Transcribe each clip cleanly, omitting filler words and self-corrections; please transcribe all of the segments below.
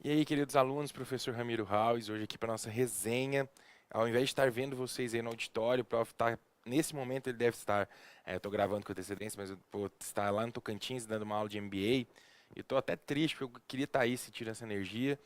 E aí, queridos alunos, professor Ramiro Haus, hoje aqui para nossa resenha. Ao invés de estar vendo vocês aí no auditório, o prof tá, nesse momento ele deve estar, eu estou gravando com antecedência, mas eu vou estar lá no Tocantins dando uma aula de MBA. E estou até triste, porque eu queria estar aí sentindo essa energia.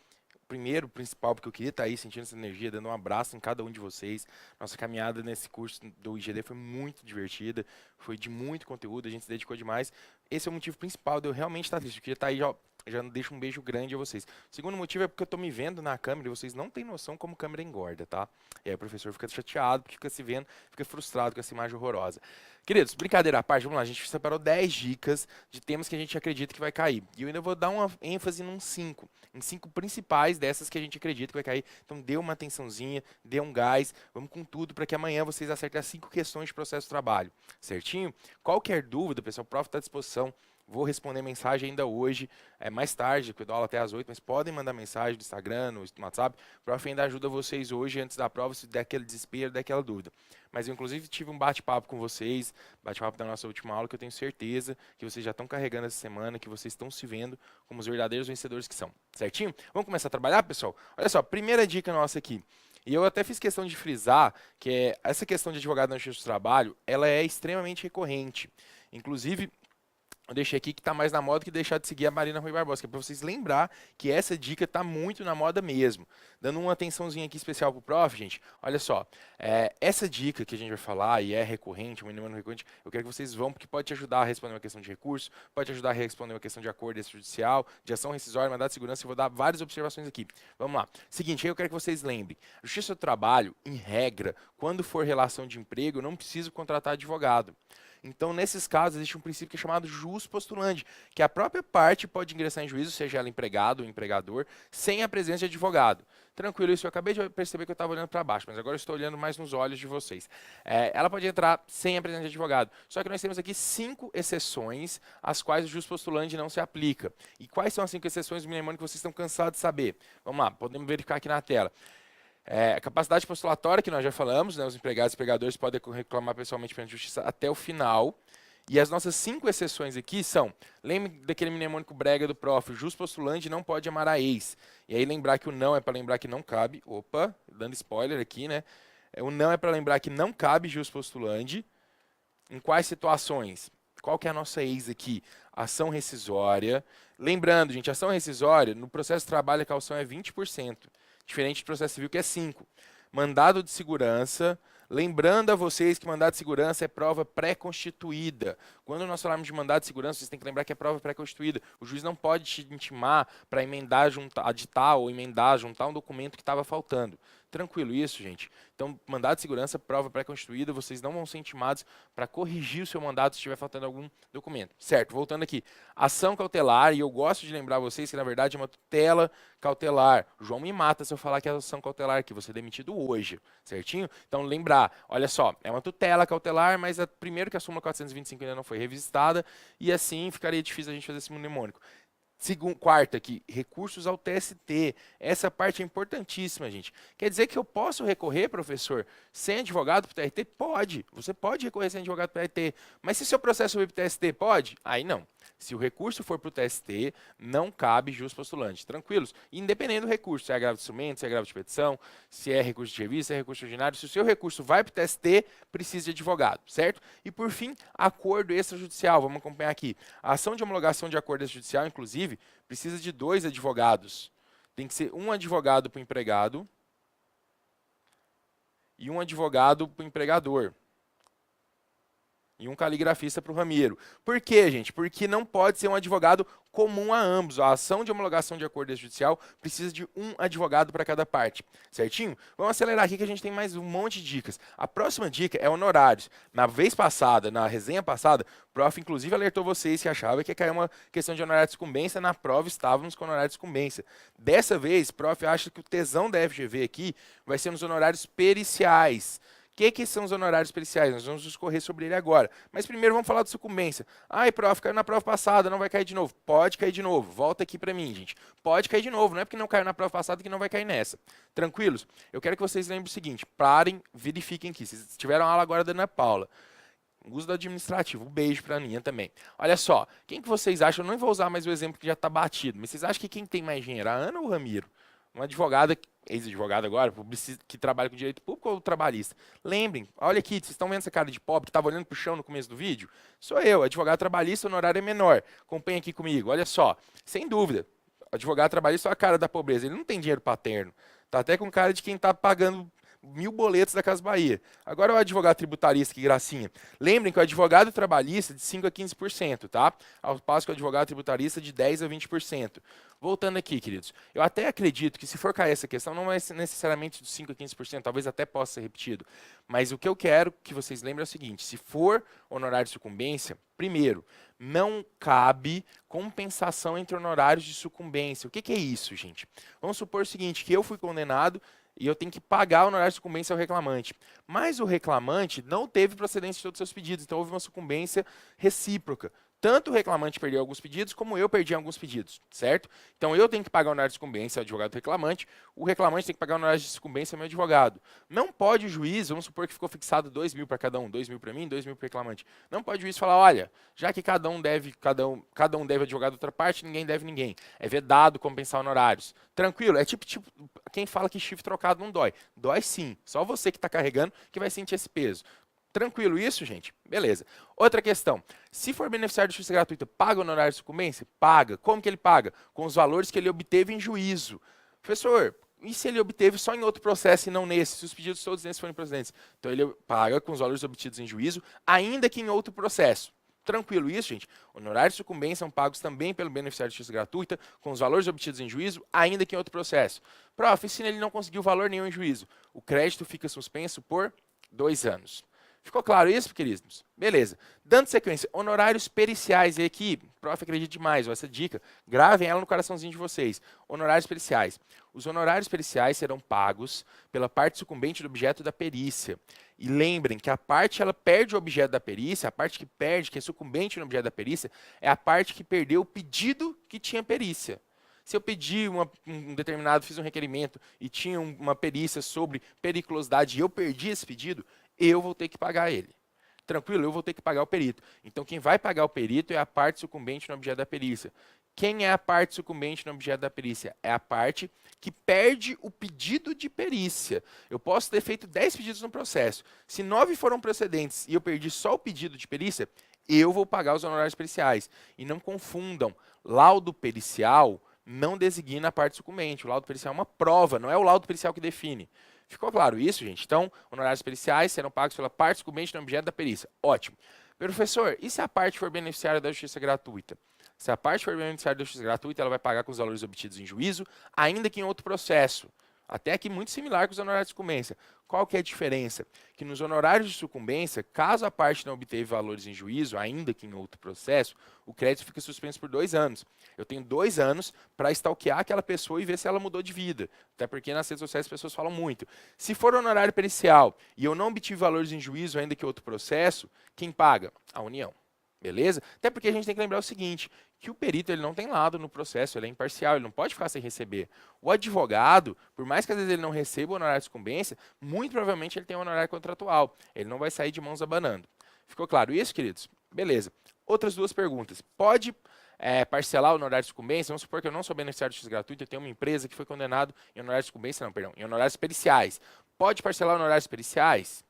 Primeiro, principal, porque eu queria estar aí sentindo essa energia, dando um abraço em cada um de vocês. Nossa caminhada nesse curso do IGD foi muito divertida, foi de muito conteúdo, a gente se dedicou demais. Esse é o motivo principal de eu realmente estar triste. Eu queria estar aí, ó, já deixo um beijo grande a vocês. O segundo motivo é porque eu tô me vendo na câmera e vocês não têm noção como câmera engorda, tá? E aí o professor fica chateado, porque fica se vendo, fica frustrado com essa imagem horrorosa. Queridos, brincadeira à parte, vamos lá, a gente separou 10 dicas de temas que a gente acredita que vai cair. E eu ainda vou dar uma ênfase em cinco principais dessas que a gente acredita que vai cair. Então dê uma atençãozinha, dê um gás, vamos com tudo para que amanhã vocês acertem as 5 questões de processo de trabalho. Certinho? Qualquer dúvida, pessoal, o prof está à disposição. Vou responder mensagem ainda hoje, mais tarde, porque eu dou aula até às 8, mas podem mandar mensagem no Instagram, no WhatsApp. O prof ainda ajuda vocês hoje, antes da prova, se der aquele desespero, der aquela dúvida. Mas eu, inclusive, tive um bate-papo com vocês, bate-papo da nossa última aula, que eu tenho certeza que vocês já estão carregando essa semana, que vocês estão se vendo como os verdadeiros vencedores que são. Certinho? Vamos começar a trabalhar, pessoal? Olha só, primeira dica nossa aqui. E eu até fiz questão de frisar que essa questão de advogado na justiça do trabalho, ela é extremamente recorrente. Inclusive, eu deixei aqui que está mais na moda que deixar de seguir a Marina Rui Barbosa, que é para vocês lembrar que essa dica está muito na moda mesmo. Dando uma atençãozinha aqui especial para o prof, gente, olha só, essa dica que a gente vai falar, e é recorrente, um mínimo recorrente, eu quero que vocês vão, porque pode te ajudar a responder uma questão de recurso, pode te ajudar a responder uma questão de acordo extrajudicial, de ação rescisória, mandado de segurança, eu vou dar várias observações aqui. Vamos lá. Seguinte, aí eu quero que vocês lembrem, Justiça do Trabalho, em regra, quando for relação de emprego, eu não preciso contratar advogado. Então, nesses casos, existe um princípio que é chamado jus postulandi, que a própria parte pode ingressar em juízo, seja ela empregado ou empregador, sem a presença de advogado. Tranquilo, isso eu acabei de perceber que eu estava olhando para baixo, mas agora eu estou olhando mais nos olhos de vocês. Ela pode entrar sem a presença de advogado. Só que nós temos aqui 5 exceções às quais o jus postulandi não se aplica. E quais são as 5 exceções, me lembrando que vocês estão cansados de saber. Vamos lá, podemos verificar aqui na tela. A capacidade postulatória, que nós já falamos, né, os empregados e empregadores podem reclamar pessoalmente perante a justiça até o final. E as nossas 5 exceções aqui são, lembre daquele mnemônico brega do prof, jus postulante não pode amar a ex. E aí lembrar que o não é para lembrar que não cabe. Opa, dando spoiler aqui, né? O não é para lembrar que não cabe jus postulante. Em quais situações? Qual que é a nossa ex aqui? Ação rescisória. Lembrando, gente, ação rescisória, no processo de trabalho a caução é 20%. Diferente do processo civil, que é 5%. Mandado de segurança. Lembrando a vocês que mandado de segurança é prova pré-constituída. Quando nós falamos de mandado de segurança, vocês têm que lembrar que é prova pré-constituída. O juiz não pode te intimar para emendar, juntar, aditar ou emendar, juntar um documento que estava faltando. Tranquilo isso, gente? Então, mandado de segurança, prova pré-constituída, vocês não vão ser intimados para corrigir o seu mandado se estiver faltando algum documento. Certo, voltando aqui. Ação cautelar, e eu gosto de lembrar vocês que na verdade é uma tutela cautelar. O João me mata se eu falar que é ação cautelar aqui, você é demitido hoje, certinho? Então, lembrar, olha só, é uma tutela cautelar, mas primeiro que a súmula 425 ainda não foi revisitada, e assim ficaria difícil a gente fazer esse mnemônico. Quarta aqui, recursos ao TST. Essa parte é importantíssima, gente. Quer dizer que eu posso recorrer, professor, sem advogado para o TRT? Pode. Você pode recorrer sem advogado para o TRT. Mas se seu processo for para o TST, pode? Aí não. Se o recurso for para o TST, não cabe jus postulante. Tranquilos? Independente do recurso, se é agravo de instrumento, se é agravo de petição, se é recurso de revista, se é recurso ordinário, se o seu recurso vai para o TST, precisa de advogado, certo? E por fim, acordo extrajudicial. Vamos acompanhar aqui. A ação de homologação de acordo extrajudicial, inclusive, precisa de 2 advogados. Tem que ser um advogado para o empregado e um advogado para o empregador. E um caligrafista para o Ramiro. Por quê, gente? Porque não pode ser um advogado comum a ambos. A ação de homologação de acordo judicial precisa de um advogado para cada parte. Certinho? Vamos acelerar aqui que a gente tem mais um monte de dicas. A próxima dica é honorários. Na vez passada, na resenha passada, o prof. Inclusive alertou vocês que achava que ia cair uma questão de honorário de sucumbência. Na prova estávamos com honorário de sucumbência. Dessa vez, o prof. Acha que o tesão da FGV aqui vai ser nos honorários periciais. O que são os honorários periciais? Nós vamos discorrer sobre ele agora. Mas primeiro vamos falar de sucumbência. Ai, prof, caiu na prova passada, não vai cair de novo. Pode cair de novo. Volta aqui para mim, gente. Pode cair de novo. Não é porque não caiu na prova passada que não vai cair nessa. Tranquilos? Eu quero que vocês lembrem o seguinte. Parem, verifiquem aqui. Vocês tiveram aula agora da Ana Paula. Uso do administrativo. Um beijo para a Aninha também. Olha só, quem que vocês acham? Eu não vou usar mais o exemplo que já está batido, mas vocês acham que quem tem mais dinheiro, a Ana ou o Ramiro? Uma advogada, ex-advogada agora, que trabalha com direito público ou trabalhista? Lembrem, olha aqui, vocês estão vendo essa cara de pobre que estava olhando para o chão no começo do vídeo? Sou eu, advogado trabalhista, o honorário é menor. Acompanha aqui comigo, olha só, sem dúvida. Advogado trabalhista é a cara da pobreza, ele não tem dinheiro paterno. Tá até com cara de quem está pagando 1000 boletos da Casa Bahia. Agora o advogado tributarista, que gracinha. Lembrem que o advogado trabalhista é de 5 a 15%, tá? Ao passo que o advogado tributarista é de 10 a 20%. Voltando aqui, queridos. Eu até acredito que se for cair essa questão, não é necessariamente de 5 a 15%, talvez até possa ser repetido. Mas o que eu quero que vocês lembrem é o seguinte, se for honorário de sucumbência, primeiro, não cabe compensação entre honorários de sucumbência. O que é isso, gente? Vamos supor o seguinte, que eu fui condenado e eu tenho que pagar o honorário de sucumbência ao reclamante. Mas o reclamante não teve procedência de todos os seus pedidos, então houve uma sucumbência recíproca. Tanto o reclamante perdeu alguns pedidos, como eu perdi alguns pedidos, certo? Então eu tenho que pagar o honorário de sucumbência ao advogado do reclamante, o reclamante tem que pagar o honorário de sucumbência ao meu advogado. Não pode o juiz, vamos supor que ficou fixado 2.000 para cada um, 2.000 para mim, 2.000 para o reclamante. Não pode o juiz falar, olha, já que cada um deve advogado da outra parte, ninguém deve ninguém. É vedado compensar honorários. Tranquilo, é tipo quem fala que chifre trocado não dói. Dói sim, só você que está carregando que vai sentir esse peso. Tranquilo isso, gente? Beleza. Outra questão. Se for beneficiário de justiça gratuita, paga o honorário de sucumbência? Paga. Como que ele paga? Com os valores que ele obteve em juízo. Professor, e se ele obteve só em outro processo e não nesse? Se os pedidos todos nesses forem procedentes? Então ele paga com os valores obtidos em juízo, ainda que em outro processo. Tranquilo isso, gente? Honorários de sucumbência são pagos também pelo beneficiário de justiça gratuita, com os valores obtidos em juízo, ainda que em outro processo. Prof, e se ele não conseguiu valor nenhum em juízo? O crédito fica suspenso por 2 anos. Ficou claro isso, queridos? Beleza. Dando sequência, honorários periciais. E aqui, prof, acredite demais, essa dica, gravem ela no coraçãozinho de vocês. Honorários periciais. Os honorários periciais serão pagos pela parte sucumbente do objeto da perícia. E lembrem que a parte ela perde o objeto da perícia, a parte que perde, que é sucumbente no objeto da perícia, é a parte que perdeu o pedido que tinha perícia. Se eu pedi fiz um requerimento e tinha uma perícia sobre periculosidade e eu perdi esse pedido, eu vou ter que pagar ele. Tranquilo? Eu vou ter que pagar o perito. Então, quem vai pagar o perito é a parte sucumbente no objeto da perícia. Quem é a parte sucumbente no objeto da perícia? É a parte que perde o pedido de perícia. Eu posso ter feito 10 pedidos no processo. Se 9 foram procedentes e eu perdi só o pedido de perícia, eu vou pagar os honorários periciais. E não confundam, laudo pericial não designa a parte sucumbente. O laudo pericial é uma prova, não é o laudo pericial que define. Ficou claro isso, gente? Então, honorários periciais serão pagos pela parte sucumbente no objeto da perícia. Ótimo. Professor, e se a parte for beneficiária da justiça gratuita? Se a parte for beneficiária da justiça gratuita, ela vai pagar com os valores obtidos em juízo, ainda que em outro processo. Até aqui muito similar com os honorários de sucumbência. Qual que é a diferença? Que nos honorários de sucumbência, caso a parte não obteve valores em juízo, ainda que em outro processo, o crédito fica suspenso por 2 anos. Eu tenho 2 anos para stalkear aquela pessoa e ver se ela mudou de vida. Até porque nas redes sociais as pessoas falam muito. Se for honorário pericial e eu não obtive valores em juízo, ainda que outro processo, quem paga? A União. Beleza? Até porque a gente tem que lembrar o seguinte, que o perito ele não tem lado no processo, ele é imparcial, ele não pode ficar sem receber. O advogado, por mais que às vezes ele não receba o honorário de sucumbência, muito provavelmente ele tem um honorário contratual. Ele não vai sair de mãos abanando. Ficou claro isso, queridos? Beleza. Outras 2 perguntas. Pode parcelar o honorário de sucumbência? Vamos supor que eu não sou beneficiário de justiça gratuita, eu tenho uma empresa que foi condenado em honorários de sucumbência, em honorários periciais. Pode parcelar honorários periciais?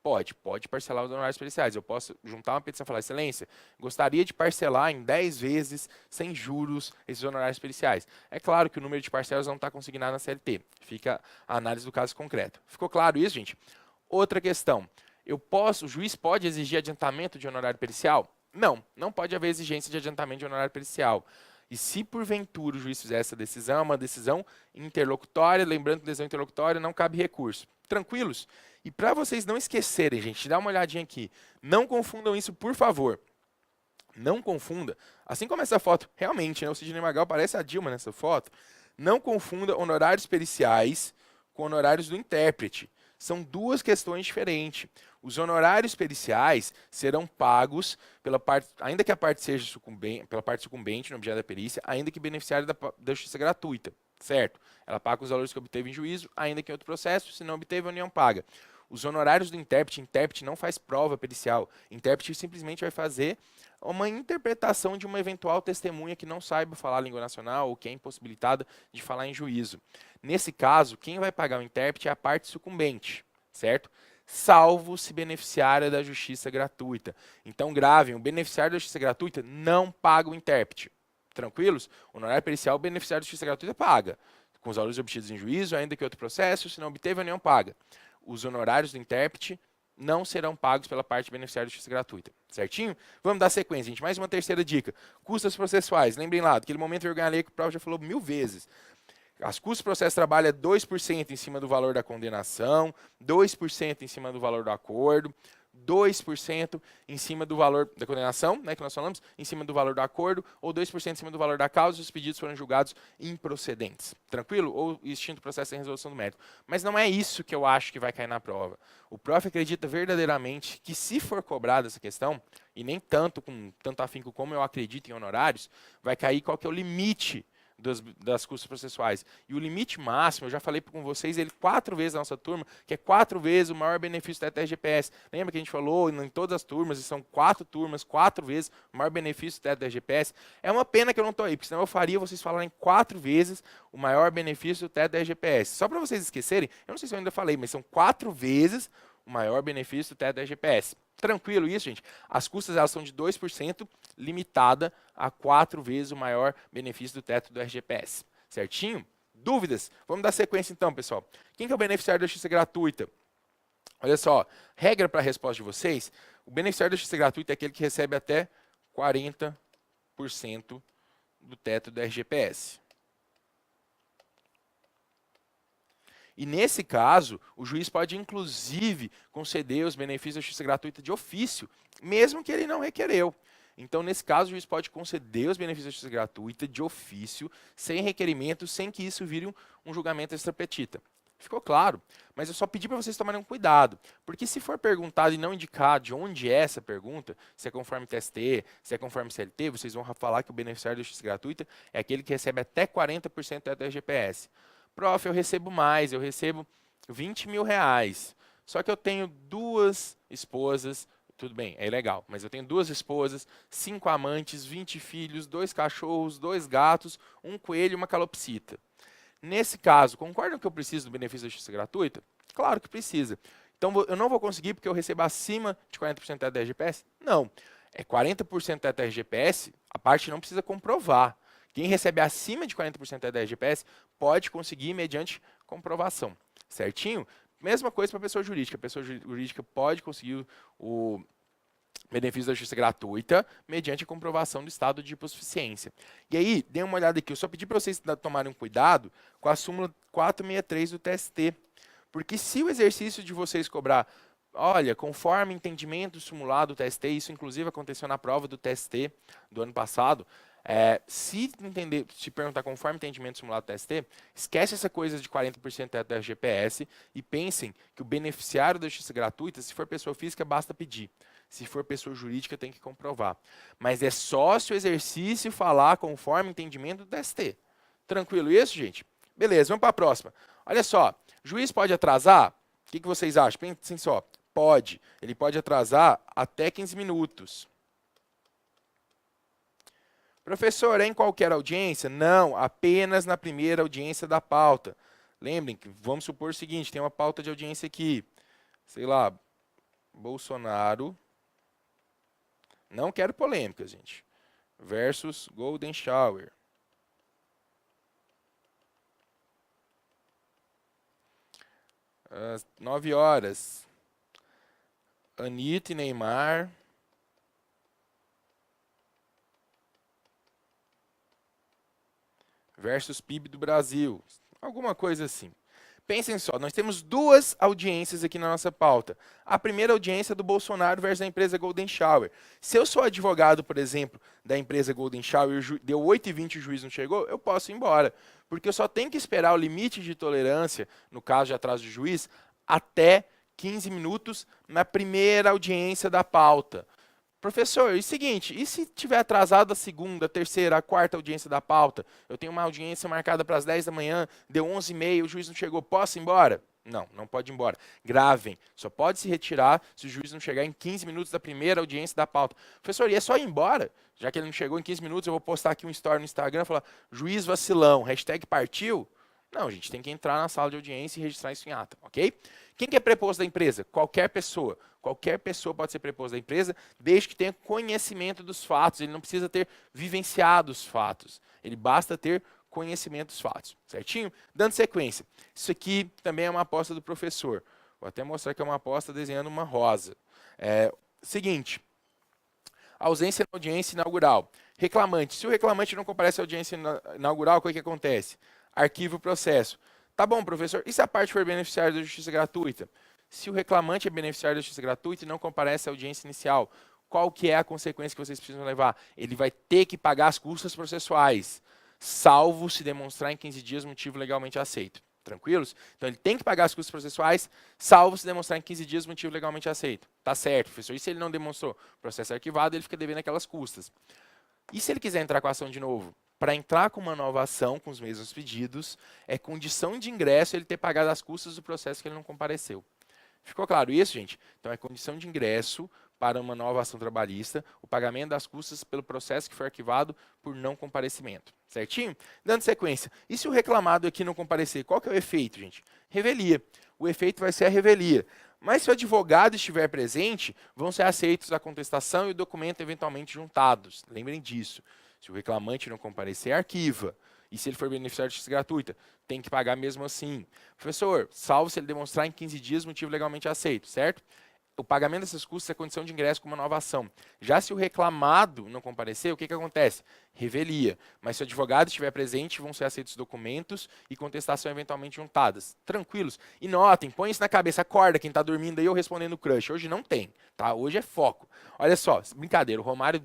Pode parcelar os honorários periciais. Eu posso juntar uma petição e falar, excelência, gostaria de parcelar em 10 vezes, sem juros, esses honorários periciais. É claro que o número de parcelas não está consignado na CLT. Fica a análise do caso concreto. Ficou claro isso, gente? Outra questão. O juiz pode exigir adiantamento de honorário pericial? Não pode haver exigência de adiantamento de honorário pericial. E se porventura o juiz fizer essa decisão, é uma decisão interlocutória, lembrando que decisão interlocutória não cabe recurso. Tranquilos? E para vocês não esquecerem, gente, dá uma olhadinha aqui. Não confundam isso, por favor. Não confunda. Assim como essa foto, realmente, né, o Sidney Magal parece a Dilma nessa foto. Não confunda honorários periciais com honorários do intérprete. São 2 questões diferentes. Os honorários periciais serão pagos pela parte, ainda que a parte seja pela parte sucumbente no objeto da perícia, ainda que beneficiário da justiça gratuita, certo? Ela paga os valores que obteve em juízo, ainda que em outro processo, se não obteve, a União paga. Os honorários do intérprete não faz prova pericial. Intérprete simplesmente vai fazer uma interpretação de uma eventual testemunha que não saiba falar a língua nacional ou que é impossibilitada de falar em juízo. Nesse caso, quem vai pagar o intérprete é a parte sucumbente, certo? Salvo se beneficiária da justiça gratuita. Então, gravem, o beneficiário da justiça gratuita não paga o intérprete. Tranquilos? O honorário pericial, o beneficiário da justiça gratuita paga. Com os valores obtidos em juízo, ainda que outro processo, se não obteve, a União paga. Os honorários do intérprete não serão pagos pela parte beneficiária de justiça gratuita. Certinho? Vamos dar sequência, gente. Mais uma terceira dica. Custas processuais. Lembrem lá, daquele momento vergonha alheia que o Prof já falou 1000 vezes. As custas do processo de trabalho é 2% em cima do valor da condenação, 2% em cima do valor do acordo, 2% em cima do valor da condenação, né, que nós falamos, em cima do valor do acordo, ou 2% em cima do valor da causa, se os pedidos foram julgados improcedentes. Tranquilo? Ou extinto o processo sem resolução do mérito. Mas não é isso que eu acho que vai cair na prova. O prof acredita verdadeiramente que, se for cobrada essa questão, e nem tanto com tanto afinco como eu acredito em honorários, vai cair qual que é o limite das custas processuais. E o limite máximo, eu já falei com vocês, ele 4 vezes na nossa turma, que é 4 vezes o maior benefício da TRGPS. Lembra que a gente falou em todas as turmas, e são 4 turmas, 4 vezes o maior benefício da TRGPS. É uma pena que eu não estou aí, porque senão eu faria vocês falarem 4 vezes o maior benefício do teto da RGPS. Só para vocês esquecerem, eu não sei se eu ainda falei, mas são 4 vezes o maior benefício do teto da RGPS. Tranquilo isso, gente? As custas elas são de 2%, limitada a 4 vezes o maior benefício do teto do RGPS. Certinho? Dúvidas? Vamos dar sequência então, pessoal. Quem que é o beneficiário da justiça gratuita? Olha só, regra para a resposta de vocês, o beneficiário da justiça gratuita é aquele que recebe até 40% do teto do RGPS. E nesse caso, o juiz pode inclusive conceder os benefícios da justiça gratuita de ofício, mesmo que ele não requereu. Então, nesse caso, o juiz pode conceder os benefícios da justiça gratuita de ofício, sem requerimento, sem que isso vire um julgamento extra petita. Ficou claro? Mas eu só pedi para vocês tomarem um cuidado, porque se for perguntado e não indicar de onde é essa pergunta, se é conforme TST, se é conforme CLT, vocês vão falar que o beneficiário da justiça gratuita é aquele que recebe até 40% da RGPS. Prof, eu recebo mais, eu recebo 20 mil reais. Só que eu tenho 2 esposas, tudo bem, é legal, mas eu tenho 2 esposas, 5 amantes, 20 filhos, 2 cachorros, 2 gatos, 1 coelho e uma calopsita. Nesse caso, concordam que eu preciso do benefício da justiça gratuita? Claro que precisa. Então, eu não vou conseguir porque eu recebo acima de 40% da RGPS? Não. É 40% da RGPS, a parte não precisa comprovar. Quem recebe acima de 40% da RGPS pode conseguir mediante comprovação. Certinho? Mesma coisa para a pessoa jurídica. A pessoa jurídica pode conseguir o benefício da justiça gratuita mediante a comprovação do estado de hipossuficiência. E aí, dê uma olhada aqui. Eu só pedi para vocês tomarem um cuidado com a súmula 463 do TST. Porque se o exercício de vocês cobrar, olha, conforme entendimento simulado do TST, isso inclusive aconteceu na prova do TST do ano passado, se perguntar conforme entendimento simulado do TST, esquece essa coisa de 40% da RGPS e pensem que o beneficiário da justiça gratuita, se for pessoa física, basta pedir. Se for pessoa jurídica, tem que comprovar. Mas é só se o exercício falar conforme entendimento do TST. Tranquilo isso, gente? Beleza, vamos para a próxima. Olha só, juiz pode atrasar? O que vocês acham? Pensem só. Pode. Ele pode atrasar até 15 minutos. Professor, é em qualquer audiência? Não, apenas na primeira audiência da pauta. Lembrem que, vamos supor o seguinte, tem uma pauta de audiência aqui. Sei lá, Bolsonaro. Não quero polêmica, gente. Versus Golden Shower. Às 9 horas. Anitta e Neymar. Versus PIB do Brasil. Alguma coisa assim. Pensem só, nós temos 2 audiências aqui na nossa pauta. A primeira audiência é do Bolsonaro versus a empresa Golden Shower. Se eu sou advogado, por exemplo, da empresa Golden Shower, deu 8h20 e o juiz não chegou, eu posso ir embora. Porque eu só tenho que esperar o limite de tolerância, no caso de atraso de juiz, até 15 minutos na primeira audiência da pauta. Professor, e seguinte, e se tiver atrasado a segunda, a terceira, a quarta audiência da pauta? Eu tenho uma audiência marcada para as 10 da manhã, deu 11h30, o juiz não chegou, posso ir embora? Não, não pode ir embora. Gravem, só pode se retirar se o juiz não chegar em 15 minutos da primeira audiência da pauta. Professor, e é só ir embora? Já que ele não chegou em 15 minutos, eu vou postar aqui um story no Instagram e falar, juiz vacilão, hashtag partiu? Não, a gente tem que entrar na sala de audiência e registrar isso em ata, ok? Quem que é preposto da empresa? Qualquer pessoa. Qualquer pessoa pode ser preposto da empresa, desde que tenha conhecimento dos fatos. Ele não precisa ter vivenciado os fatos. Ele basta ter conhecimento dos fatos, certinho? Dando sequência. Isso aqui também é uma aposta do professor. Vou até mostrar que é uma aposta desenhando uma rosa. Seguinte, ausência na audiência inaugural. Reclamante. Se o reclamante não comparece à audiência inaugural, o que acontece? Arquiva o processo. Tá bom, professor, e se a parte for beneficiária da justiça gratuita? Se o reclamante é beneficiário da justiça gratuita e não comparece à audiência inicial, qual que é a consequência que vocês precisam levar? Ele vai ter que pagar as custas processuais, salvo se demonstrar em 15 dias motivo legalmente aceito. Tranquilos? Então ele tem que pagar as custas processuais, salvo se demonstrar em 15 dias motivo legalmente aceito. Tá certo, professor. E se ele não demonstrou? O processo é arquivado, ele fica devendo aquelas custas. E se ele quiser entrar com a ação de novo? Para entrar com uma nova ação com os mesmos pedidos, é condição de ingresso ele ter pagado as custas do processo que ele não compareceu. Ficou claro isso, gente? Então é condição de ingresso para uma nova ação trabalhista, o pagamento das custas pelo processo que foi arquivado por não comparecimento. Certinho? Dando sequência. E se o reclamado aqui não comparecer, qual que é o efeito, gente? Revelia. O efeito vai ser a revelia. Mas se o advogado estiver presente, vão ser aceitos a contestação e o documento eventualmente juntados. Lembrem disso. Se o reclamante não comparecer, arquiva. E se ele for beneficiário de justiça gratuita, tem que pagar mesmo assim. Professor, salvo se ele demonstrar em 15 dias motivo legalmente aceito, certo? O pagamento dessas custas é condição de ingresso com uma nova ação. Já se o reclamado não comparecer, o que acontece? Revelia. Mas se o advogado estiver presente, vão ser aceitos documentos e contestação eventualmente juntadas. Tranquilos? E notem, põe isso na cabeça, acorda quem está dormindo aí eu respondendo o crush. Hoje não tem, tá? Hoje é foco. Olha só, brincadeira, o Romário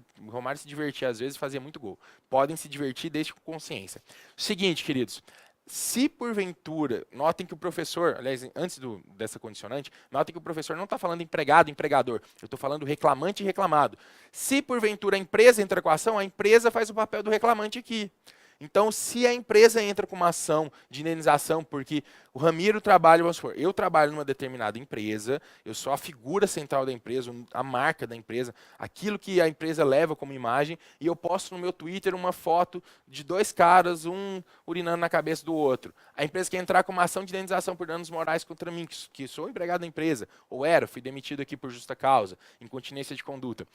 se divertia às vezes e fazia muito gol. Podem se divertir desde com consciência. Seguinte, queridos. Se porventura, notem que o professor, aliás, antes dessa condicionante, notem que o professor não está falando empregado, empregador. Eu estou falando reclamante e reclamado. Se porventura a empresa entra com a ação, a empresa faz o papel do reclamante aqui. Então, se a empresa entra com uma ação de indenização, porque o Ramiro trabalha, vamos supor, eu trabalho numa determinada empresa, eu sou a figura central da empresa, a marca da empresa, aquilo que a empresa leva como imagem, e eu posto no meu Twitter uma foto de dois caras, um urinando na cabeça do outro. A empresa quer entrar com uma ação de indenização por danos morais contra mim, que sou empregado da empresa, ou fui demitido aqui por justa causa, incontinência de conduta.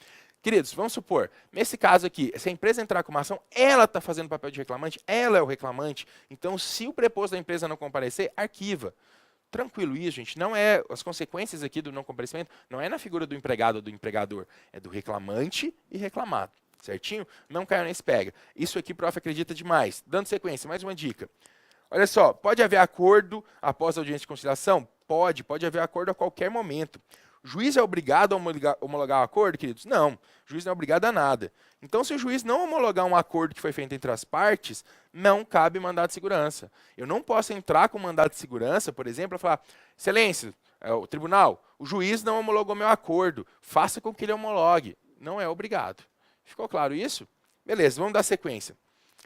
Queridos, vamos supor, nesse caso aqui, se a empresa entrar com uma ação, ela está fazendo o papel de reclamante, ela é o reclamante, então se o preposto da empresa não comparecer, arquiva. Tranquilo isso, gente, não é, as consequências aqui do não comparecimento não é na figura do empregado ou do empregador, é do reclamante e reclamado, certinho? Não caiu nesse pega. Isso aqui, prof, acredita demais. Dando sequência, mais uma dica. Olha só, pode haver acordo após a audiência de conciliação? Pode haver acordo a qualquer momento. O juiz é obrigado a homologar o acordo, queridos? Não, o juiz não é obrigado a nada. Então, se o juiz não homologar um acordo que foi feito entre as partes, não cabe mandado de segurança. Eu não posso entrar com mandado de segurança, por exemplo, e falar, excelência, o tribunal, o juiz não homologou meu acordo, faça com que ele homologue. Não é obrigado. Ficou claro isso? Beleza, vamos dar sequência.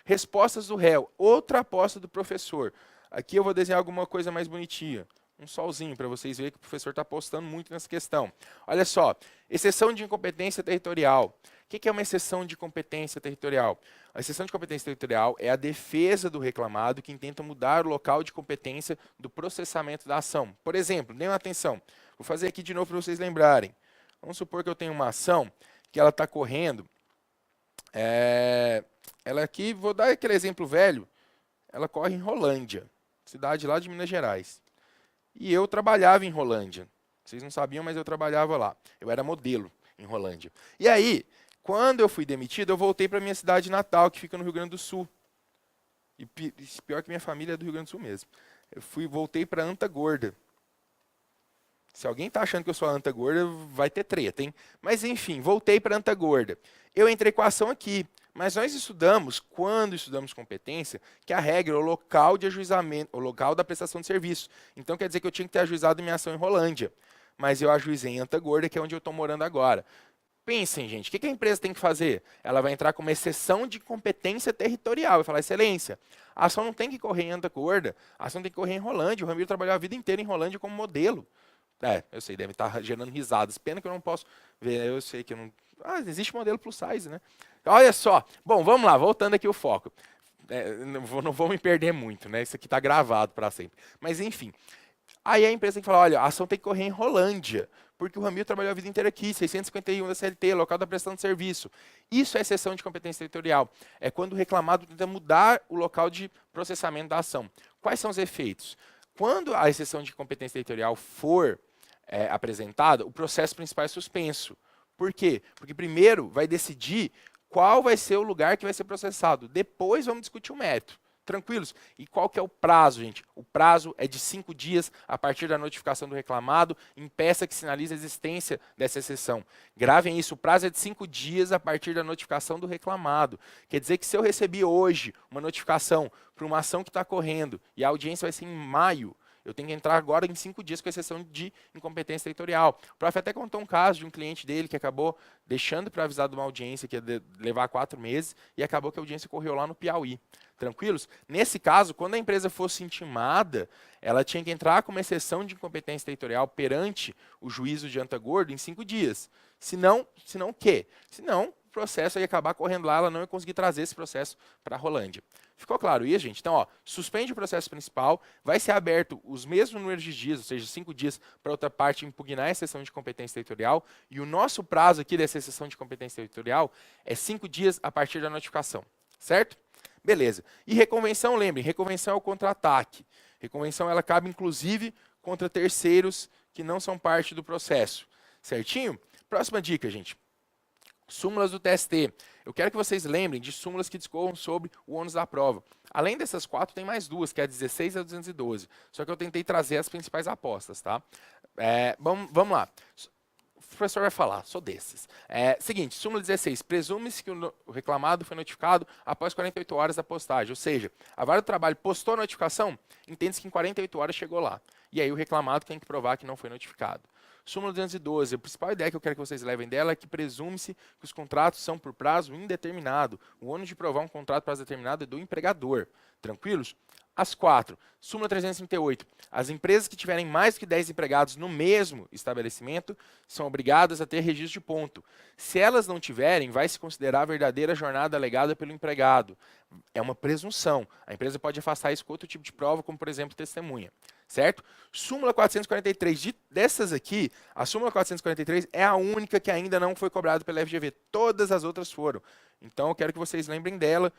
Respostas do réu, outra aposta do professor. Aqui eu vou desenhar alguma coisa mais bonitinha. Um solzinho para vocês verem que o professor está apostando muito nessa questão. Olha só, exceção de incompetência territorial. O que é uma exceção de competência territorial? A exceção de competência territorial é a defesa do reclamado que intenta mudar o local de competência do processamento da ação. Por exemplo, deem atenção, vou fazer aqui de novo para vocês lembrarem. Vamos supor que eu tenho uma ação que ela está correndo. Ela aqui, vou dar aquele exemplo velho, ela corre em Rolândia, cidade lá de Minas Gerais. E eu trabalhava em Rolândia. Vocês não sabiam, mas eu trabalhava lá. Eu era modelo em Rolândia. E aí, quando eu fui demitido, eu voltei para minha cidade natal, que fica no Rio Grande do Sul. E pior que minha família é do Rio Grande do Sul mesmo. Voltei para Anta Gorda. Se alguém está achando que eu sou a Anta Gorda, vai ter treta, hein? Mas enfim, voltei para Anta Gorda. Eu entrei com a ação aqui. Mas nós estudamos, quando estudamos competência, que a regra é o local de ajuizamento, o local da prestação de serviço. Então quer dizer que eu tinha que ter ajuizado minha ação em Rolândia. Mas eu ajuizei em Anta Gorda, que é onde eu estou morando agora. Pensem, gente, o que a empresa tem que fazer? Ela vai entrar com uma exceção de competência territorial, vai falar, excelência, a ação não tem que correr em Anta-Gorda, a ação tem que correr em Rolândia, o Ramiro trabalhou a vida inteira em Rolândia como modelo. Eu sei, deve estar gerando risadas, pena que eu não posso ver, eu sei que eu não... existe modelo plus size, né? Olha só, bom, vamos lá, voltando aqui o foco. Não vou me perder muito, né? Isso aqui está gravado para sempre. Mas enfim, aí a empresa tem que falar, olha, a ação tem que correr em Rolândia, porque o Ramiro trabalhou a vida inteira aqui, 651 da CLT, local da prestação de serviço. Isso é exceção de competência territorial. É quando o reclamado tenta mudar o local de processamento da ação. Quais são os efeitos? Quando a exceção de competência territorial for apresentada, o processo principal é suspenso. Por quê? Porque primeiro vai decidir qual vai ser o lugar que vai ser processado. Depois vamos discutir o mérito. Tranquilos? E qual que é o prazo, gente? O prazo é de 5 dias a partir da notificação do reclamado em peça que sinaliza a existência dessa exceção. Gravem isso, o prazo é de 5 dias a partir da notificação do reclamado. Quer dizer que se eu recebi hoje uma notificação para uma ação que está correndo e a audiência vai ser em maio, eu tenho que entrar agora em 5 dias com exceção de incompetência territorial. O prof até contou um caso de um cliente dele que acabou deixando para avisar de uma audiência que ia levar 4 meses e acabou que a audiência correu lá no Piauí. Tranquilos? Nesse caso, quando a empresa fosse intimada, ela tinha que entrar com uma exceção de incompetência territorial perante o juízo de Anta-Gorda em 5 dias. Senão o quê? Senão o processo ia acabar correndo lá, ela não ia conseguir trazer esse processo para a Rolândia. Ficou claro isso, gente? Então, ó, suspende o processo principal, vai ser aberto os mesmos números de dias, ou seja, 5 dias para outra parte impugnar a exceção de competência territorial, e o nosso prazo aqui dessa exceção de competência territorial é 5 dias a partir da notificação, certo? Beleza. E reconvenção, lembrem, reconvenção é o contra-ataque. Reconvenção, ela cabe, inclusive, contra terceiros que não são parte do processo, certinho? Próxima dica, gente. Súmulas do TST. Eu quero que vocês lembrem de súmulas que discorram sobre o ônus da prova. Além dessas 4, tem mais 2, que é a 16 e a 212. Só que eu tentei trazer as principais apostas, tá? Vamos lá. O professor vai falar, sou desses. Seguinte, súmula 16. Presume-se que o reclamado foi notificado após 48 horas da postagem. Ou seja, a vara do trabalho postou a notificação, entende-se que em 48 horas chegou lá. E aí o reclamado tem que provar que não foi notificado. Súmula 212, a principal ideia que eu quero que vocês levem dela é que presume-se que os contratos são por prazo indeterminado. O ônus de provar um contrato por prazo determinado é do empregador. Tranquilos? As 4. Súmula 338. As empresas que tiverem mais do que 10 empregados no mesmo estabelecimento são obrigadas a ter registro de ponto. Se elas não tiverem, vai se considerar a verdadeira jornada alegada pelo empregado. É uma presunção. A empresa pode afastar isso com outro tipo de prova, como, por exemplo, testemunha. Certo? Súmula 443. Dessas aqui, a súmula 443 é a única que ainda não foi cobrada pela FGV. Todas as outras foram. Então, eu quero que vocês lembrem dela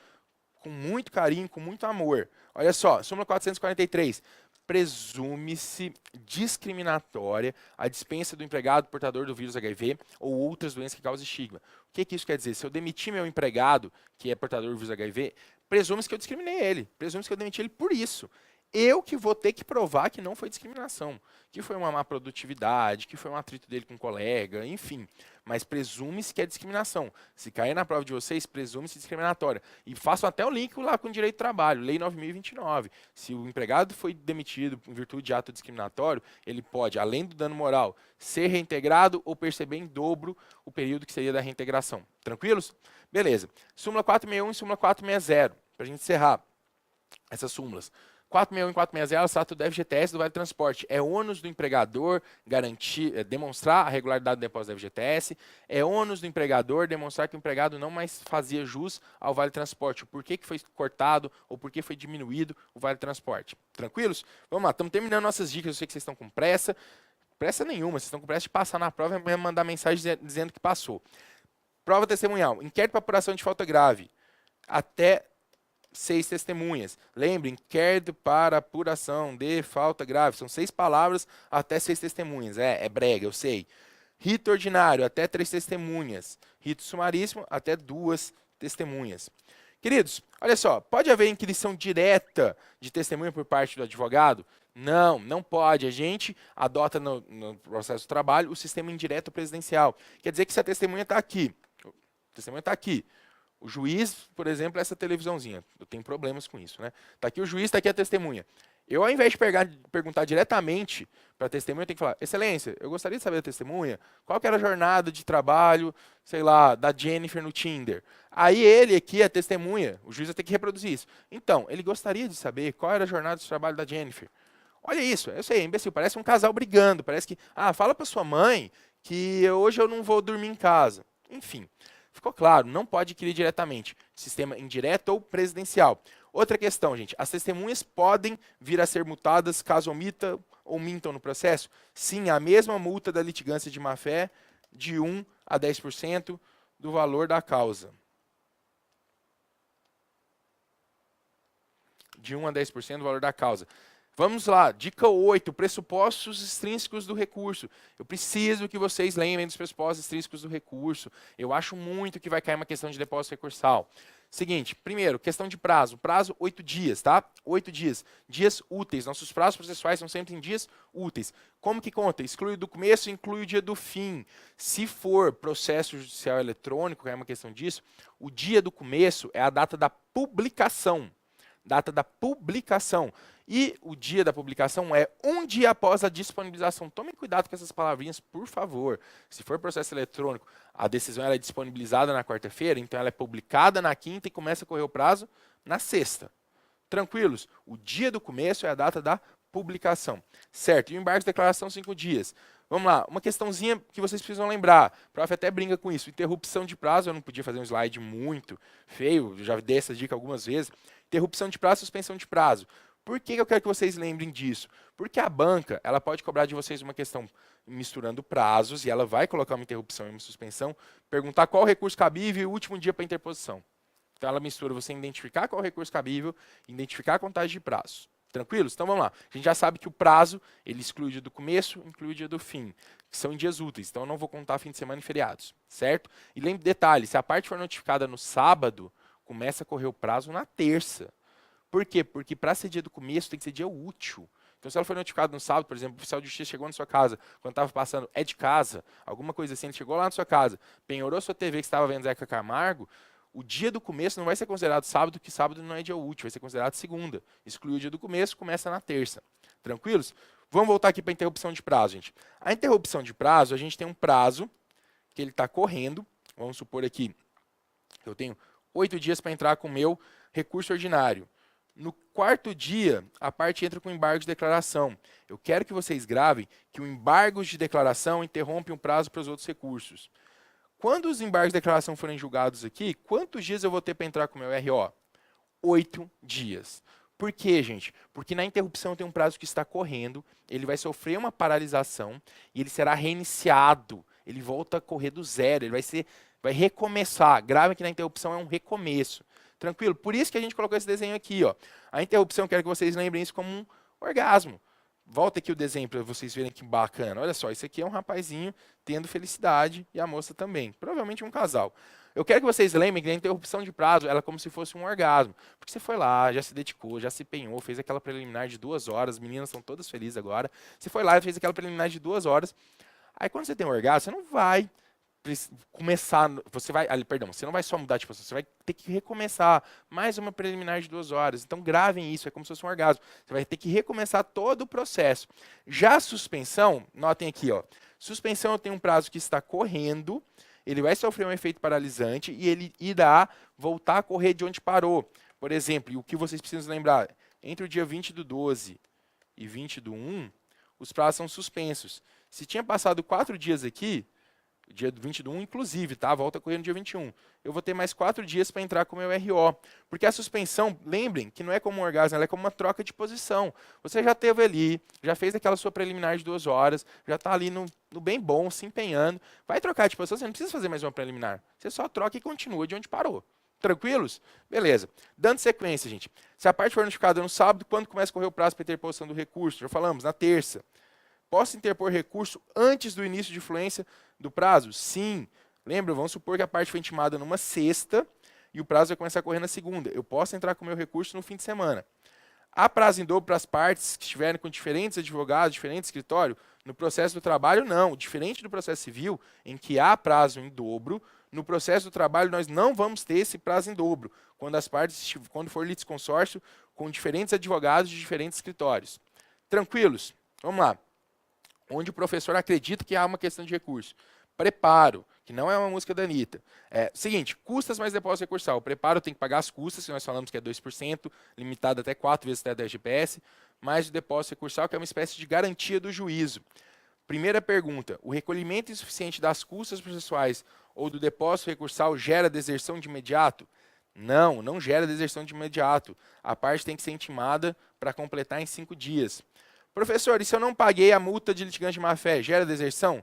com muito carinho, com muito amor. Olha só, súmula 443. Presume-se discriminatória a dispensa do empregado portador do vírus HIV ou outras doenças que causam estigma. O que isso quer dizer? Se eu demitir meu empregado, que é portador do vírus HIV, presume-se que eu discriminei ele. Presume-se que eu demiti ele por isso. Eu que vou ter que provar que não foi discriminação, que foi uma má produtividade, que foi um atrito dele com um colega, enfim. Mas presume-se que é discriminação. Se cair na prova de vocês, presume-se discriminatória. E façam até o link lá com o direito do trabalho, Lei 9.029. Se o empregado foi demitido em virtude de ato discriminatório, ele pode, além do dano moral, ser reintegrado ou perceber em dobro o período que seria da reintegração. Tranquilos? Beleza. Súmula 461 e súmula 460, para a gente encerrar essas súmulas. 461 e 460, ela trata do FGTS do Vale Transporte. É ônus do empregador demonstrar a regularidade do depósito do FGTS. É ônus do empregador demonstrar que o empregado não mais fazia jus ao Vale Transporte. O porquê que foi cortado ou por que foi diminuído o Vale Transporte. Tranquilos? Vamos lá, estamos terminando nossas dicas. Eu sei que vocês estão com pressa. Pressa nenhuma, vocês estão com pressa de passar na prova e mandar mensagem dizendo que passou. Prova testemunhal. Inquérito para apuração de falta grave. Até 6 testemunhas. Lembre, inquérito para apuração de falta grave. São 6 palavras até 6 testemunhas. É brega, eu sei. Rito ordinário, até 3 testemunhas. Rito sumaríssimo, até 2 testemunhas. Queridos, olha só, pode haver inquisição direta de testemunha por parte do advogado? Não, não pode. A gente adota no processo do trabalho o sistema indireto presidencial. Quer dizer que se a testemunha está aqui, O juiz, por exemplo, é essa televisãozinha. Eu tenho problemas com isso, né? Tá aqui o juiz, tá aqui a testemunha. Eu, ao invés de perguntar diretamente para a testemunha, eu tenho que falar: Excelência, eu gostaria de saber da testemunha qual que era a jornada de trabalho, sei lá, da Jennifer no Tinder. Aí ele aqui, a testemunha, o juiz vai ter que reproduzir isso. Então, ele gostaria de saber qual era a jornada de trabalho da Jennifer. Olha isso, eu sei, é imbecil, parece um casal brigando, parece que, fala para sua mãe que hoje eu não vou dormir em casa. Enfim, ficou claro, não pode adquirir diretamente, sistema indireto ou presidencial. Outra questão, gente, as testemunhas podem vir a ser multadas caso omita ou mintam no processo? Sim, a mesma multa da litigância de má-fé, de 1 a 10% do valor da causa. De 1 a 10% do valor da causa. Vamos lá, dica 8, pressupostos extrínsecos do recurso. Eu preciso que vocês lembrem dos pressupostos extrínsecos do recurso. Eu acho muito que vai cair uma questão de depósito recursal. Seguinte, primeiro, questão de prazo. Prazo, 8 dias, tá? 8 dias. Dias úteis. Nossos prazos processuais são sempre em dias úteis. Como que conta? Exclui o do começo, inclui o dia do fim. Se for processo judicial eletrônico, que é uma questão disso, o dia do começo é a data da publicação. Data da publicação. E o dia da publicação é 1 dia após a disponibilização. Tomem cuidado com essas palavrinhas, por favor. Se for processo eletrônico, a decisão ela é disponibilizada na quarta-feira, então ela é publicada na quinta e começa a correr o prazo na sexta. Tranquilos? O dia do começo é a data da publicação. Certo, e o embargo de declaração, 5 dias. Vamos lá, uma questãozinha que vocês precisam lembrar. O prof até brinca com isso. Interrupção de prazo, eu não podia fazer um slide muito feio, já dei essa dica algumas vezes. Interrupção de prazo, suspensão de prazo. Por que eu quero que vocês lembrem disso? Porque a banca ela pode cobrar de vocês uma questão misturando prazos e ela vai colocar uma interrupção e uma suspensão, perguntar qual o recurso cabível e o último dia para interposição. Então ela mistura você identificar qual o recurso cabível, identificar a contagem de prazos. Tranquilos? Então vamos lá. A gente já sabe que o prazo ele exclui o dia do começo, inclui o dia do fim, que são em dias úteis. Então eu não vou contar fim de semana e feriados, certo? E lembre, detalhe, se a parte for notificada no sábado, começa a correr o prazo na terça. Por quê? Porque para ser dia do começo tem que ser dia útil. Então, se ela foi notificada no sábado, por exemplo, o oficial de justiça chegou na sua casa, quando estava passando, é de casa, alguma coisa assim, ele chegou lá na sua casa, penhorou sua TV que estava vendo Zeca Camargo, o dia do começo não vai ser considerado sábado, porque sábado não é dia útil, vai ser considerado segunda. Exclui o dia do começo, começa na terça. Tranquilos? Vamos voltar aqui para a interrupção de prazo, gente. A interrupção de prazo, a gente tem um prazo que ele está correndo. Vamos supor aqui que eu tenho 8 dias para entrar com o meu recurso ordinário. No quarto dia, a parte entra com embargo de declaração. Eu quero que vocês gravem que o embargo de declaração interrompe um prazo para os outros recursos. Quando os embargos de declaração forem julgados aqui, quantos dias eu vou ter para entrar com o meu RO? 8 dias. Por quê, gente? Porque na interrupção tem um prazo que está correndo, ele vai sofrer uma paralisação e ele será reiniciado. Ele volta a correr do zero, ele vai recomeçar. Gravem que na interrupção é um recomeço. Tranquilo? Por isso que a gente colocou esse desenho aqui. Ó. A interrupção, eu quero que vocês lembrem isso como um orgasmo. Volta aqui o desenho para vocês verem que bacana. Olha só, isso aqui é um rapazinho tendo felicidade e a moça também. Provavelmente um casal. Eu quero que vocês lembrem que a interrupção de prazo ela é como se fosse um orgasmo. Porque você foi lá, já se dedicou, já se empenhou, fez aquela preliminar de 2 horas, as meninas estão todas felizes agora. Você foi lá e fez aquela preliminar de 2 horas. Aí quando você tem um orgasmo, você não vai começar, você não vai só mudar de posição, você vai ter que recomeçar mais uma preliminar de 2 horas. Então gravem isso, é como se fosse um orgasmo. Você vai ter que recomeçar todo o processo. Já a suspensão, notem aqui, ó, suspensão eu tenho um prazo que está correndo, ele vai sofrer um efeito paralisante e ele irá voltar a correr de onde parou. Por exemplo, e o que vocês precisam lembrar, entre o dia 20/12 e 20/1, os prazos são suspensos. Se tinha passado 4 dias aqui, dia 20/1, inclusive, tá? Volta a correr no dia 21. Eu vou ter mais 4 dias para entrar com o meu RO. Porque a suspensão, lembrem, que não é como um orgasmo, ela é como uma troca de posição. Você já esteve ali, já fez aquela sua preliminar de 2 horas, já está ali no bem bom, se empenhando. Vai trocar de posição, você não precisa fazer mais uma preliminar. Você só troca e continua de onde parou. Tranquilos? Beleza. Dando sequência, gente. Se a parte for notificada no sábado, quando começa a correr o prazo para interposição do recurso? Já falamos, na terça. Posso interpor recurso antes do início de fluência do prazo? Sim. Lembra, vamos supor que a parte foi intimada numa sexta e o prazo vai começar a correr na segunda. Eu posso entrar com o meu recurso no fim de semana. Há prazo em dobro para as partes que estiverem com diferentes advogados, diferentes escritórios? No processo do trabalho, não. Diferente do processo civil, em que há prazo em dobro, No processo do trabalho, nós não vamos ter esse prazo em dobro, quando for litisconsórcio com diferentes advogados de diferentes escritórios. Tranquilos? Vamos lá. Onde o professor acredita que há uma questão de recurso. Preparo, que não é uma música da Anitta. Seguinte, custas mais depósito recursal. O preparo tem que pagar as custas, que nós falamos que é 2%, limitado até 4 vezes até 10 GPS, mais o depósito recursal, que é uma espécie de garantia do juízo. Primeira pergunta, o recolhimento insuficiente das custas processuais ou do depósito recursal gera deserção de imediato? Não, não gera deserção de imediato. A parte tem que ser intimada para completar em 5 dias. Professor, e se eu não paguei a multa de litigante de má-fé, gera deserção?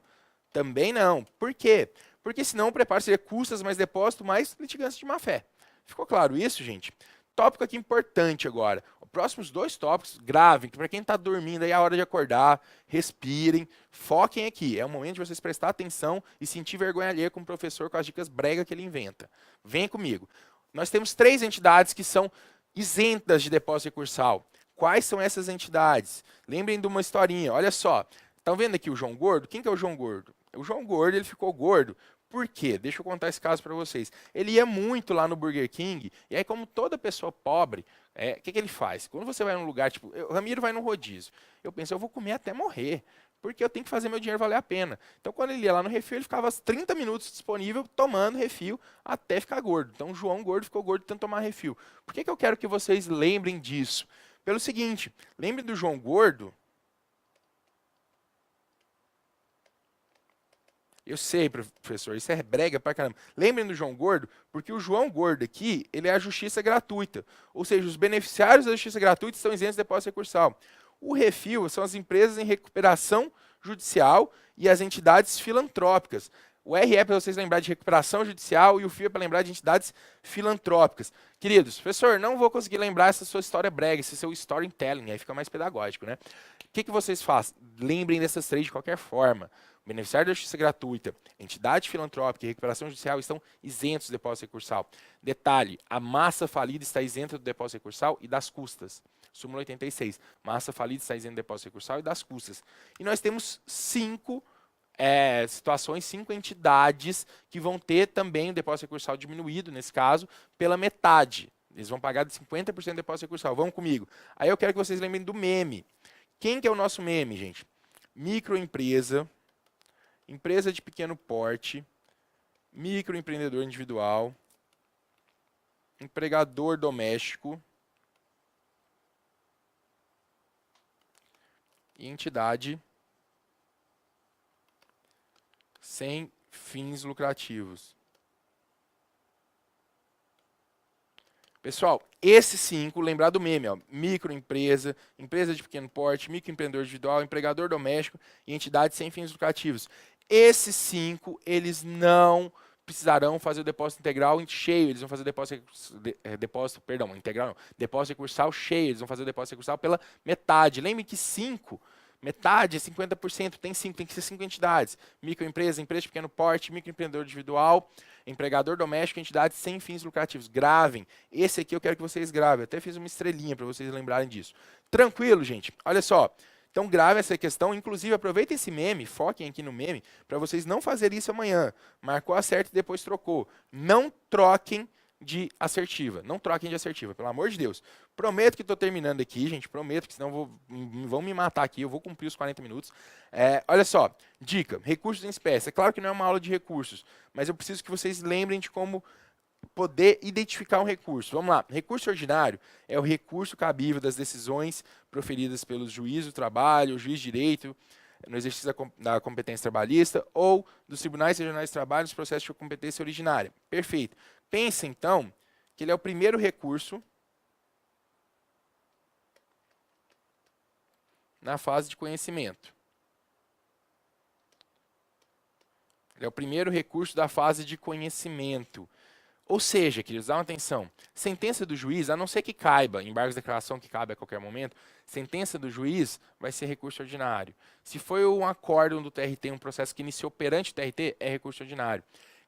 Também não. Por quê? Porque senão o preparo seria custas mais depósito mais litigantes de má-fé. Ficou claro isso, gente? Tópico aqui importante agora. Os próximos 2 tópicos, gravem, que para quem está dormindo aí é a hora de acordar, respirem, foquem aqui. É o momento de vocês prestar atenção e sentir vergonha alheia com o professor com as dicas brega que ele inventa. Vem comigo. Nós temos 3 entidades que são isentas de depósito recursal. Quais são essas entidades? Lembrem de uma historinha. Olha só. Estão vendo aqui o João Gordo? Quem que é o João Gordo? O João Gordo, ele ficou gordo. Por quê? Deixa eu contar esse caso para vocês. Ele ia muito lá no Burger King, e aí como toda pessoa pobre, o que ele faz? Quando você vai num lugar, tipo, o Ramiro vai no rodízio, eu penso, eu vou comer até morrer, porque eu tenho que fazer meu dinheiro valer a pena. Então quando ele ia lá no refil, ele ficava 30 minutos disponível, tomando refil, até ficar gordo. Então o João Gordo ficou gordo tentando tomar refil. Por que eu quero que vocês lembrem disso? Pelo seguinte, lembrem do João Gordo. Eu sei, professor, isso é brega pra caramba. Lembrem do João Gordo, porque o João Gordo aqui, ele é a justiça gratuita. Ou seja, os beneficiários da justiça gratuita estão isentos de depósito recursal. O refil são as empresas em recuperação judicial e as entidades filantrópicas. O RE é para vocês lembrar de recuperação judicial e o FIO é para lembrar de entidades filantrópicas. Queridos, professor, não vou conseguir lembrar essa sua história brega, esse seu storytelling, aí fica mais pedagógico, né? O que vocês fazem? Lembrem dessas 3 de qualquer forma. Beneficiário da justiça gratuita, entidade filantrópica e recuperação judicial estão isentos do depósito recursal. Detalhe, a massa falida está isenta do depósito recursal e das custas. Súmula 86. Massa falida está isenta do depósito recursal e das custas. E nós temos 5 situações, 5 entidades que vão ter também o depósito recursal diminuído, nesse caso, pela metade. Eles vão pagar de 50% do depósito recursal. Vamos comigo. Aí eu quero que vocês lembrem do meme. Quem que é o nosso meme, gente? Microempresa, empresa de pequeno porte, microempreendedor individual, empregador doméstico e entidade sem fins lucrativos. Pessoal, esses 5, lembrar do meme, ó, microempresa, empresa de pequeno porte, microempreendedor individual, empregador doméstico e entidade sem fins lucrativos. Esses 5, eles não precisarão fazer o depósito integral em cheio, eles vão fazer o depósito recursal cheio, eles vão fazer o depósito recursal pela metade. Lembre que 5, metade é 50%, tem que ser 5 entidades. Microempresa, empresa de pequeno porte, microempreendedor individual, empregador doméstico, entidades sem fins lucrativos. Gravem. Esse aqui eu quero que vocês gravem. Eu até fiz uma estrelinha para vocês lembrarem disso. Tranquilo, gente? Olha só. Então grave essa questão. Inclusive, aproveitem esse meme, foquem aqui no meme, para vocês não fazerem isso amanhã. Marcou a certa e depois trocou. Não troquem de assertiva. Não troquem de assertiva, pelo amor de Deus. Prometo que estou terminando aqui, gente. Prometo que senão vão me matar aqui. Eu vou cumprir os 40 minutos. Olha só. Dica. Recursos em espécie. É claro que não é uma aula de recursos, mas eu preciso que vocês lembrem de como poder identificar um recurso. Vamos lá. Recurso ordinário é o recurso cabível das decisões proferidas pelos juízes do trabalho, o juiz de direito, no exercício da competência trabalhista ou dos tribunais regionais de trabalho nos processos de competência originária. Perfeito. Pense, então, que ele é o primeiro recurso na fase de conhecimento. Ele é o primeiro recurso da fase de conhecimento. Ou seja, queridos, dá uma atenção. Sentença do juiz, a não ser que caiba, embargos de declaração que cabe a qualquer momento, sentença do juiz vai ser recurso ordinário. Se foi um acórdão do TRT, um processo que iniciou perante o TRT, é recurso ordinário.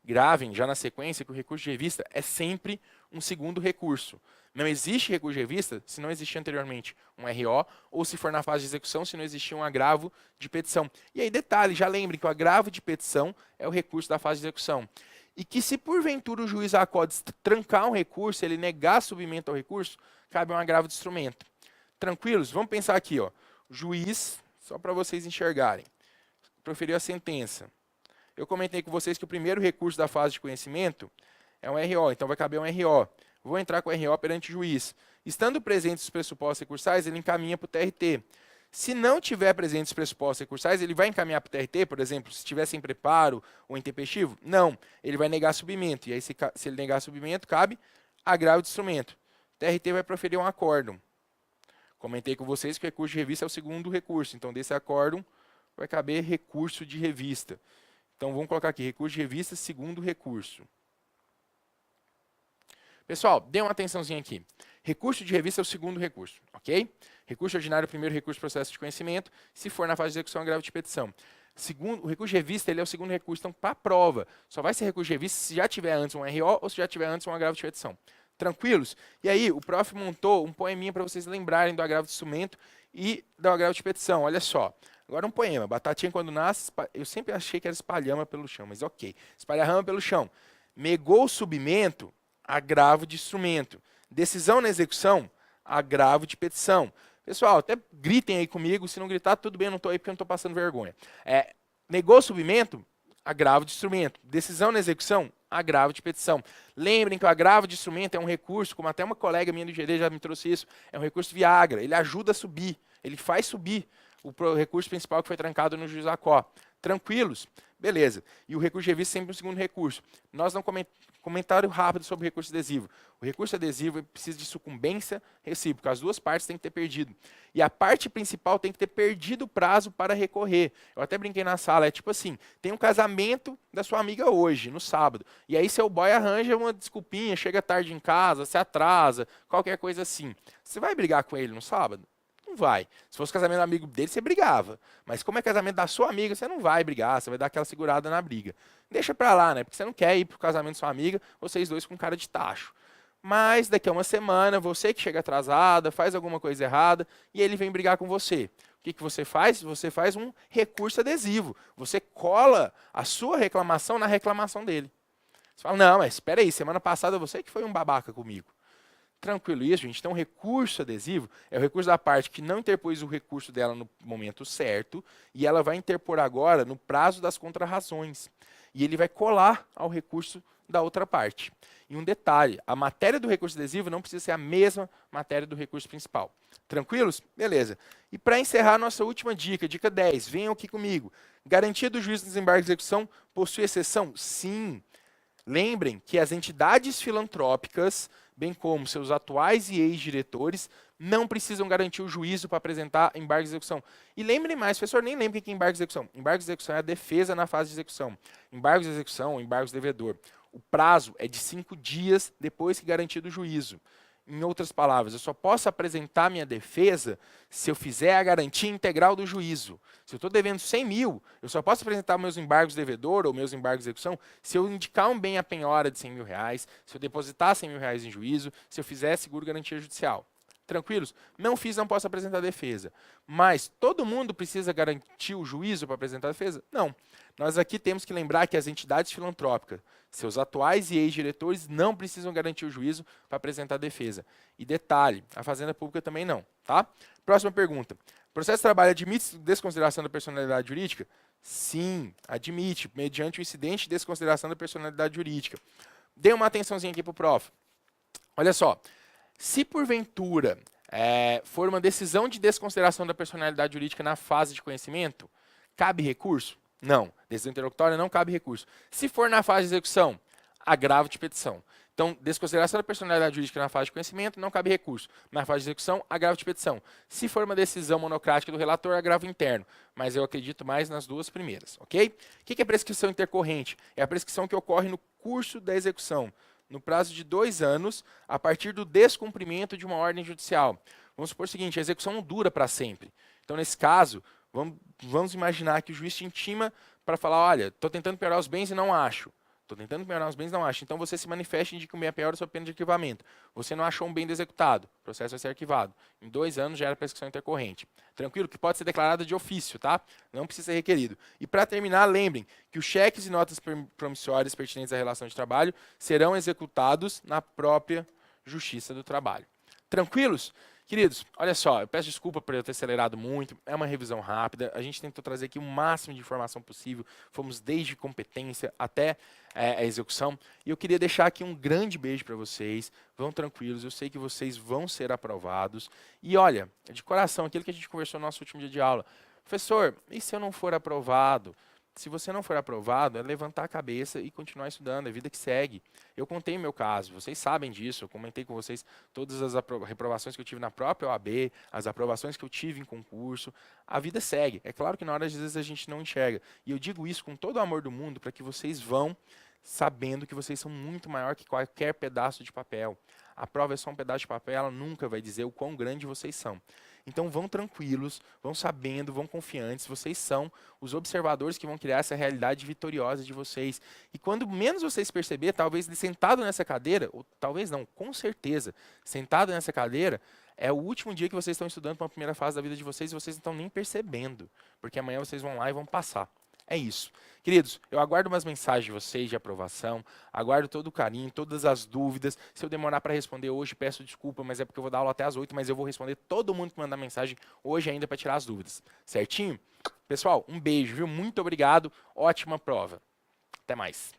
Gravem já na sequência que o recurso de revista é sempre um segundo recurso. Não existe recurso de revista se não existia anteriormente um RO, ou se for na fase de execução, se não existia um agravo de petição. E aí, detalhe, já lembrem que o agravo de petição é o recurso da fase de execução. e que se porventura o juiz acode trancar um recurso, ele negar submento ao recurso, cabe um agravo de instrumento. Tranquilos? Vamos pensar aqui, ó. O juiz, só para vocês enxergarem, proferiu a sentença. Eu comentei com vocês que o primeiro recurso da fase de conhecimento é um RO, então vai caber um RO. Vou entrar com o RO perante o juiz. Estando presentes os pressupostos recursais, ele encaminha para o TRT. Se não tiver presentes os pressupostos recursais, ele vai encaminhar para o TRT, por exemplo, se estiver sem preparo ou intempestivo? Não, ele vai negar submento. E aí, se ele negar submento, cabe agravo de instrumento. O TRT vai proferir um acórdão. Comentei com vocês que o recurso de revista é o segundo recurso. Então, desse acórdão vai caber recurso de revista. Então, vamos colocar aqui, recurso de revista, segundo recurso. Pessoal, dê uma atençãozinha aqui. Recurso de revista é o segundo recurso, ok? Recurso ordinário é o primeiro recurso processo de conhecimento. Se for na fase de execução, agravo de petição. O recurso de revista ele é o segundo recurso. Então, para a prova, só vai ser recurso de revista se já tiver antes um RO ou se já tiver antes um agravo de petição. Tranquilos? E aí, o prof montou um poeminha para vocês lembrarem do agravo de instrumento e do agravo de petição. Olha só. Agora um poema. Batatinha quando nasce, eu sempre achei que era espalhama pelo chão, mas ok. Espalha-rama pelo chão. Negou o submento, agravo de instrumento. Decisão na execução, agravo de petição. Pessoal, até gritem aí comigo. Se não gritar, tudo bem, eu não estou aí porque eu não estou passando vergonha. Negou o submento, agravo de instrumento. Decisão na execução, agravo de petição. Lembrem que o agravo de instrumento é um recurso, como até uma colega minha do GD já me trouxe isso, é um recurso Viagra. Ele ajuda a subir, ele faz subir o recurso principal que foi trancado no juiz ACO. Tranquilos? Beleza. E o recurso de revista sempre um segundo recurso. Nós não comentário rápido sobre o recurso adesivo. O recurso adesivo precisa de sucumbência recíproca. As duas partes têm que ter perdido. E a parte principal tem que ter perdido o prazo para recorrer. Eu até brinquei na sala, é tipo assim, tem um casamento da sua amiga hoje, no sábado. E aí seu boy arranja uma desculpinha, chega tarde em casa, se atrasa, qualquer coisa assim. Você vai brigar com ele no sábado? Não vai. Se fosse casamento do amigo dele, você brigava. Mas como é casamento da sua amiga, você não vai brigar, você vai dar aquela segurada na briga. Deixa pra lá, né? Porque você não quer ir pro casamento da sua amiga, vocês dois com cara de tacho. Mas daqui a uma semana, você que chega atrasada, faz alguma coisa errada, e ele vem brigar com você. O que você faz? Você faz um recurso adesivo. Você cola a sua reclamação na reclamação dele. Você fala, não, mas espera aí, semana passada você que foi um babaca comigo. Tranquilo isso, gente. Então, recurso adesivo é o recurso da parte que não interpôs o recurso dela no momento certo e ela vai interpor agora no prazo das contrarrazões. E ele vai colar ao recurso da outra parte. E um detalhe, a matéria do recurso adesivo não precisa ser a mesma matéria do recurso principal. Tranquilos? Beleza. E para encerrar, nossa última dica, dica 10. Venham aqui comigo. Garantia do juiz de desembarque e execução possui exceção? Sim. Lembrem que as entidades filantrópicas, bem como seus atuais e ex-diretores, não precisam garantir o juízo para apresentar embargo de execução. E lembrem mais, professor, nem lembre o que é embargo de execução. Embargo de execução é a defesa na fase de execução. Embargo de execução, embargo de devedor. O prazo é de 5 dias depois que garantido o juízo. Em outras palavras, eu só posso apresentar minha defesa se eu fizer a garantia integral do juízo. Se eu estou devendo 100 mil, eu só posso apresentar meus embargos de devedor ou meus embargos de execução se eu indicar um bem à penhora de 100 mil reais, se eu depositar 100 mil reais em juízo, se eu fizer seguro garantia judicial. Tranquilos? Não fiz, não posso apresentar defesa. Mas todo mundo precisa garantir o juízo para apresentar defesa? Não. Nós aqui temos que lembrar que as entidades filantrópicas, seus atuais e ex-diretores, não precisam garantir o juízo para apresentar defesa. E detalhe, a Fazenda Pública também não. Tá? Próxima pergunta. O processo de trabalho admite desconsideração da personalidade jurídica? Sim, admite, mediante o incidente de desconsideração da personalidade jurídica. Dê uma atençãozinha aqui para o prof. Olha só. Se porventura for uma decisão de desconsideração da personalidade jurídica na fase de conhecimento, cabe recurso? Não. Decisão interlocutória não cabe recurso. Se for na fase de execução, agravo de petição. Então, desconsideração da personalidade jurídica na fase de conhecimento, não cabe recurso. Na fase de execução, agravo de petição. Se for uma decisão monocrática do relator, agravo interno. Mas eu acredito mais nas duas primeiras, ok? O que é prescrição intercorrente? É a prescrição que ocorre no curso da execução, no prazo de 2 anos, a partir do descumprimento de uma ordem judicial. Vamos supor o seguinte, a execução não dura para sempre. Então, nesse caso, vamos imaginar que o juiz te intima para falar, olha, estou tentando piorar os bens e não acho. Estou tentando melhorar os bens, não acho. Então você se manifeste e indique um bem a pior sua pena de arquivamento. Você não achou um bem executado, o processo vai ser arquivado. Em 2 anos gera prescrição intercorrente. Tranquilo? Que pode ser declarada de ofício, tá? Não precisa ser requerido. E para terminar, lembrem que os cheques e notas promissórias pertinentes à relação de trabalho serão executados na própria Justiça do Trabalho. Tranquilos? Queridos, olha só, eu peço desculpa por eu ter acelerado muito, é uma revisão rápida, a gente tentou trazer aqui o máximo de informação possível, fomos desde competência até a execução, e eu queria deixar aqui um grande beijo para vocês, vão tranquilos, eu sei que vocês vão ser aprovados, e olha, de coração, aquilo que a gente conversou no nosso último dia de aula, professor, e se eu não for aprovado? Se você não for aprovado, é levantar a cabeça e continuar estudando, é a vida que segue. Eu contei o meu caso, vocês sabem disso, eu comentei com vocês todas as reprovações que eu tive na própria OAB, as aprovações que eu tive em concurso. A vida segue. É claro que na hora, às vezes, a gente não enxerga. E eu digo isso com todo o amor do mundo para que vocês vão sabendo que vocês são muito maior que qualquer pedaço de papel. A prova é só um pedaço de papel, ela nunca vai dizer o quão grande vocês são. Então vão tranquilos, vão sabendo, vão confiantes, vocês são os observadores que vão criar essa realidade vitoriosa de vocês. E quando menos vocês perceber, talvez sentado nessa cadeira, ou talvez não, com certeza, sentado nessa cadeira, é o último dia que vocês estão estudando para a primeira fase da vida de vocês e vocês não estão nem percebendo, porque amanhã vocês vão lá e vão passar. É isso. Queridos, eu aguardo umas mensagens de vocês de aprovação, aguardo todo o carinho, todas as dúvidas. Se eu demorar para responder hoje, peço desculpa, mas é porque eu vou dar aula até às 8, mas eu vou responder todo mundo que mandar mensagem hoje ainda para tirar as dúvidas. Certinho? Pessoal, um beijo, viu? Muito obrigado. Ótima prova. Até mais.